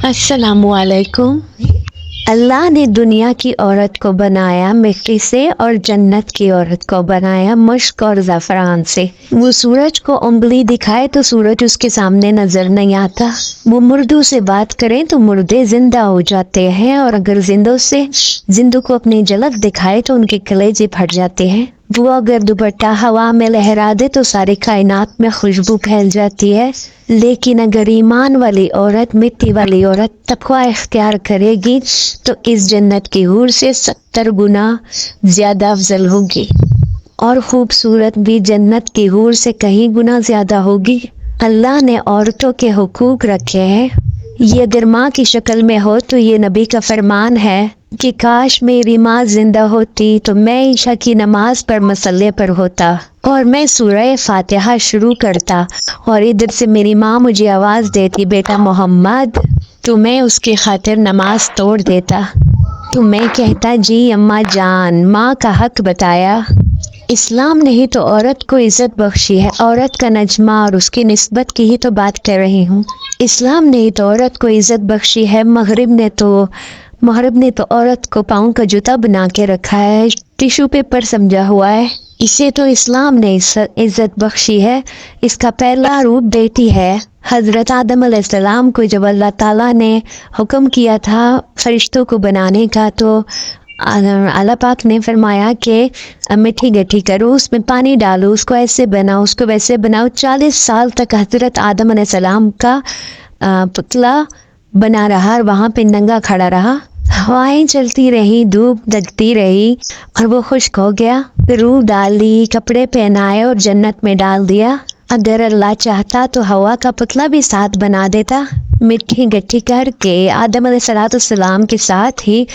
अस्सलामुअलैकुम। अल्लाह ने दुनिया की औरत को बनाया मिट्टी से और जन्नत की औरत को बनाया मुश्क और ज़फ़रान से। वो सूरज को उंगली दिखाए तो सूरज उसके सामने नजर नहीं आता। वो मुर्दों से बात करें तो मुर्दे जिंदा हो जाते हैं, और अगर जिंदों को अपनी झलक दिखाए तो उनके कलेजे फट जाते हैं। वो अगर दुपट्टा हवा में लहरा दे तो सारी कायनात में खुशबू फैल जाती है। लेकिन अगर ईमान वाली औरत, मिट्टी वाली औरत तक़वा इख्तियार करेगी तो इस जन्नत की हूर से 70 गुना ज्यादा अफजल होगी, और खूबसूरत भी जन्नत की हूर से कहीं गुना ज्यादा होगी। अल्लाह ने औरतों के हुकूक रखे हैं। ये अगर माँ की शक्ल में हो तो ये नबी का फरमान है कि काश मेरी माँ जिंदा होती तो मैं ईशा की नमाज पर मसल्ले पर होता और मैं सूरह फातिहा शुरू करता, और इधर से मेरी माँ मुझे आवाज देती, बेटा मोहम्मद, तो मैं उसकी खातिर नमाज तोड़ देता। तो मैं कहता, जी अम्मा जान, माँ का हक बताया। इस्लाम ने ही तो औरत को इज्जत बख्शी है। औरत का नजमा और उसकी निस्बत की ही तो बात कर रही हूँ। इस्लाम ने ही तो औरत को इज्जत बख्शी है। मगरिब ने तो औरत को पाँव का जूता बना के रखा है, टिश्यू पेपर समझा हुआ है। इसे तो इस्लाम ने इज्जत बख्शी है। इसका पहला रूप बेटी है। हजरत आदम अलैहिस्सलाम को जब अल्लाह ताला ने हुक्म किया था फरिश्तों को बनाने का, तो अल्लाह पाक ने फरमाया कि मिट्टी गट्ठी करो, उसमें पानी डालो, उसको ऐसे बनाओ, उसको वैसे बनाओ। 40 साल तक हजरत आदम अलैहिस्सलाम का पुतला बना रहा और वहाँ पे नंगा खड़ा रहा। हवाएं चलती रही, धूप लगती रही, और वो खुश्क हो गया। रूह डाली, कपड़े पहनाए और जन्नत में डाल दिया। अगर अल्लाह चाहता तो हवा का पुतला भी साथ बना देता। मिट्टी गट्ठी करके आदम अलैहिस्सलाम के साथ ही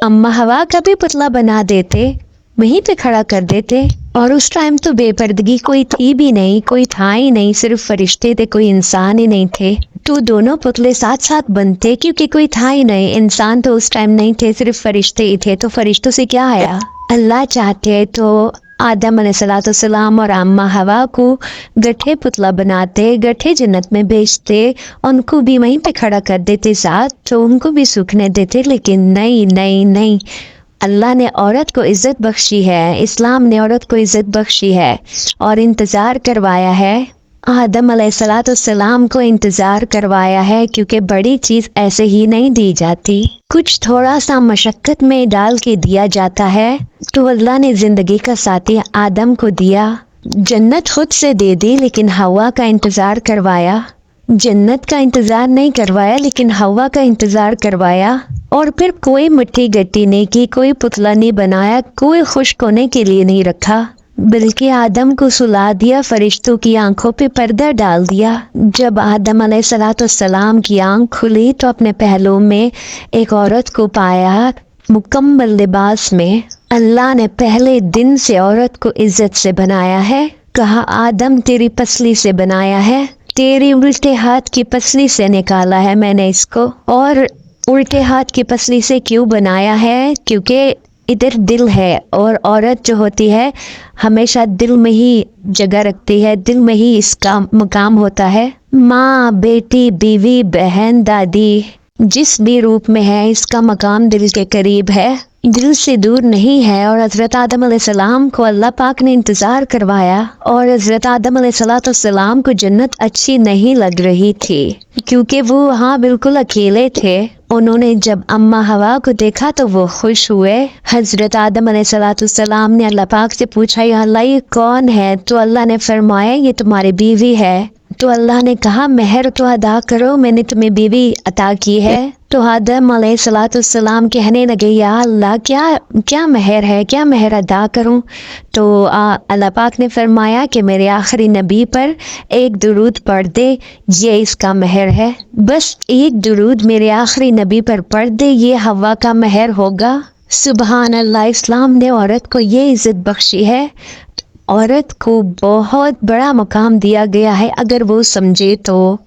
अम्मा हवा का भी पुतला बना देते, वहीं पे खड़ा कर देते। और उस टाइम तो बेपर्दगी कोई थी भी नहीं, कोई था ही नहीं, सिर्फ फरिश्ते थे, कोई इंसान ही नहीं थे। तो दोनों पुतले साथ साथ बनते, क्योंकि कोई था ही नहीं, इंसान तो उस टाइम नहीं थे, सिर्फ फरिश्ते ही थे। तो फरिश्तों से क्या आया? अल्लाह चाहते तो आदम अलैहिस्सलाम और अम्मा हवा को गठे पुतला बनाते, गठे जन्नत में भेजते, उनको भी वहीं पे खड़ा कर देते साथ, तो उनको भी सूखने देते। लेकिन नहीं नहीं नहीं, अल्लाह ने औरत को इज्जत बख्शी है। इस्लाम ने औरत को इज्जत बख्शी है और इंतज़ार करवाया है। आदम अलैहिस्सलाम को इंतज़ार करवाया है, क्योंकि बड़ी चीज़ ऐसे ही नहीं दी जाती, कुछ थोड़ा सा मशक्क़त में डाल के दिया जाता है। तो अल्लाह ने ज़िंदगी का साथी आदम को दिया, जन्नत खुद से दे दी, लेकिन हवा का इंतज़ार करवाया। जन्नत का इंतज़ार नहीं करवाया, लेकिन हवा का इंतज़ार करवाया। और फिर कोई मिट्टी गट्टी नहीं की, कोई पुतला नहीं बनाया, कोई खुश्क होने के लिए नहीं रखा, बल्कि आदम को सुला दिया, फरिश्तों की आंखों पे पर्दा डाल दिया। जब आदम अलैहिस्सलाम की आंख खुली तो अपने पहलू में एक औरत को पाया, मुकम्मल लिबास में। अल्लाह ने पहले दिन से औरत को इज्जत से बनाया है। कहा, आदम तेरी पसली से बनाया है, तेरी उल्टे हाथ की पसली से निकाला है मैंने इसको। और उल्टे हाथ की पसली से क्यों बनाया है? क्योंकि इधर दिल है, और औरत जो होती है हमेशा दिल में ही जगह रखती है, दिल में ही इसका मुकाम होता है। माँ, बेटी, बीवी, बहन, दादी, जिस भी रूप में है, इसका मकाम दिल के करीब है, दिल से दूर नहीं है। और हजरत आदम अलैहिस्सलाम को अल्लाह पाक ने इंतज़ार करवाया, और हजरत आदम अलैहिस्सलाम को जन्नत अच्छी नहीं लग रही थी, क्योंकि वो वहाँ बिल्कुल अकेले थे। उन्होंने जब अम्मा हवा को देखा तो वो खुश हुए। हजरत आदम अलैहिस्सलाम ने अल्लाह पाक से पूछा, या अल्लाह ये कौन है? तो अल्लाह ने फरमाया, ये तुम्हारी बीवी है। तो अल्लाह ने कहा, महर तो अदा करो, मैंने तुम्हें बीवी अता की है। तो आदम अलैहिस्सलाम कहने लगे, या अल्लाह क्या महर है, क्या महर अदा करूं? तो अल्लाह पाक ने फरमाया कि मेरे आखिरी नबी पर एक दुरूद पढ़ दे, ये इसका महर है। बस एक दुरूद मेरे आखिरी नबी पर पढ़ दे, ये हवा का महर होगा। सुबहान अल्लाह, इस्लाम ने औरत को ये इज्जत बख्शी है। औरत को बहुत बड़ा मुकाम दिया गया है, अगर वो समझे तो।